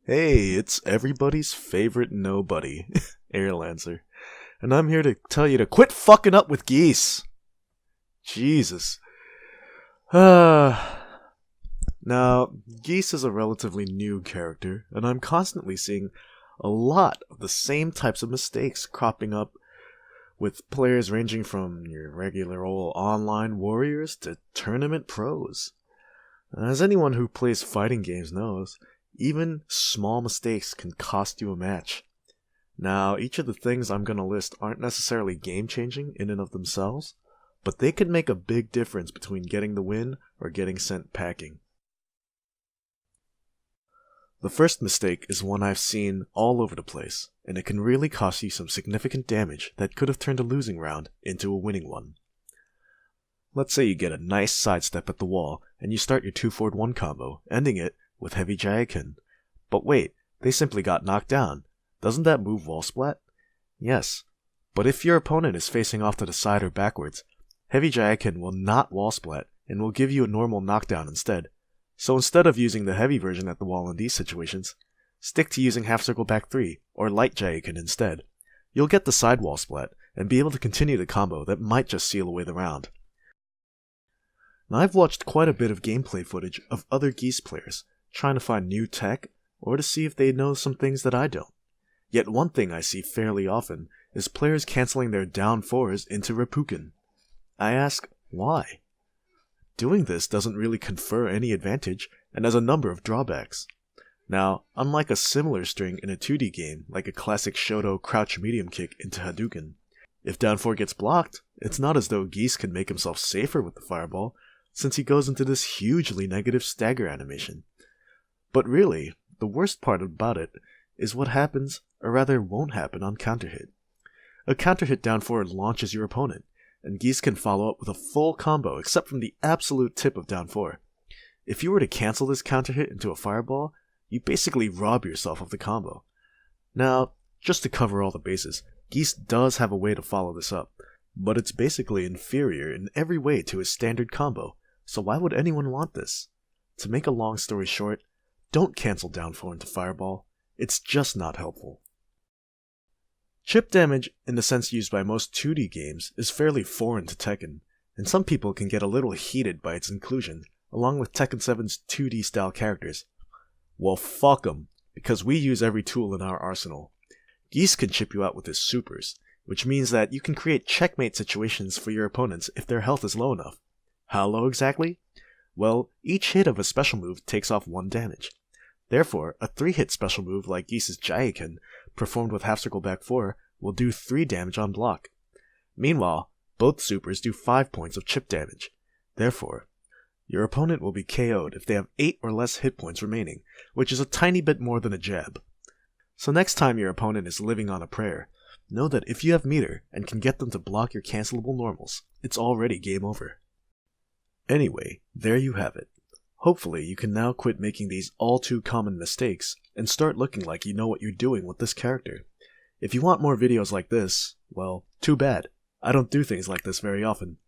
Hey, it's everybody's favorite nobody, AirLancer, and I'm here to tell you to quit fucking up with Geese. Jesus. Now, Geese is a relatively new character, and I'm constantly seeing a lot of the same types of mistakes cropping up with players ranging from your regular old online warriors to tournament pros. As anyone who plays fighting games knows, even small mistakes can cost you a match. Now, each of the things I'm going to list aren't necessarily game-changing in and of themselves, but they could make a big difference between getting the win or getting sent packing. The first mistake is one I've seen all over the place, and it can really cost you some significant damage that could have turned a losing round into a winning one. Let's say you get a nice sidestep at the wall, and you start your 2-forward-1 combo, ending it with heavy Jeeeezus. But wait, they simply got knocked down. Doesn't that move wall splat? Yes. But if your opponent is facing off to the side or backwards, heavy Jeeeezus will not wall splat and will give you a normal knockdown instead. So instead of using the heavy version at the wall in these situations, stick to using half circle back 3 or light Jeeeezus instead. You'll get the side wall splat and be able to continue the combo that might just seal away the round. Now, I've watched quite a bit of gameplay footage of other Geese players trying to find new tech or to see if they know some things that I don't. Yet one thing I see fairly often is players cancelling their down 4s into Reppuken. I ask, why? Doing this doesn't really confer any advantage and has a number of drawbacks. Now, unlike a similar string in a 2D game like a classic Shoto crouch medium kick into Hadouken, if down 4 gets blocked, it's not as though Geese can make himself safer with the fireball, since he goes into this hugely negative stagger animation. But really, the worst part about it is what happens, or rather won't happen, on counter hit. A counter hit down 4 launches your opponent, and Geese can follow up with a full combo except from the absolute tip of down 4. If you were to cancel this counter hit into a fireball, you basically rob yourself of the combo. Now, just to cover all the bases, Geese does have a way to follow this up, but it's basically inferior in every way to his standard combo, so why would anyone want this? To make a long story short, don't cancel down 4 into fireball, it's just not helpful. Chip damage, in the sense used by most 2D games, is fairly foreign to Tekken, and some people can get a little heated by its inclusion, along with Tekken 7's 2D style characters. Well, fuck 'em, because we use every tool in our arsenal. Geese can chip you out with his supers, which means that you can create checkmate situations for your opponents if their health is low enough. How low exactly? Well, each hit of a special move takes off 1 damage. Therefore, a 3-hit special move like Geese's Jeeeezus, performed with half circle back 4, will do 3 damage on block. Meanwhile, both supers do 5 points of chip damage. Therefore, your opponent will be KO'd if they have 8 or less hit points remaining, which is a tiny bit more than a jab. So next time your opponent is living on a prayer, know that if you have meter and can get them to block your cancelable normals, it's already game over. Anyway, there you have it. Hopefully you can now quit making these all too common mistakes and start looking like you know what you're doing with this character. If you want more videos like this, well, too bad. I don't do things like this very often.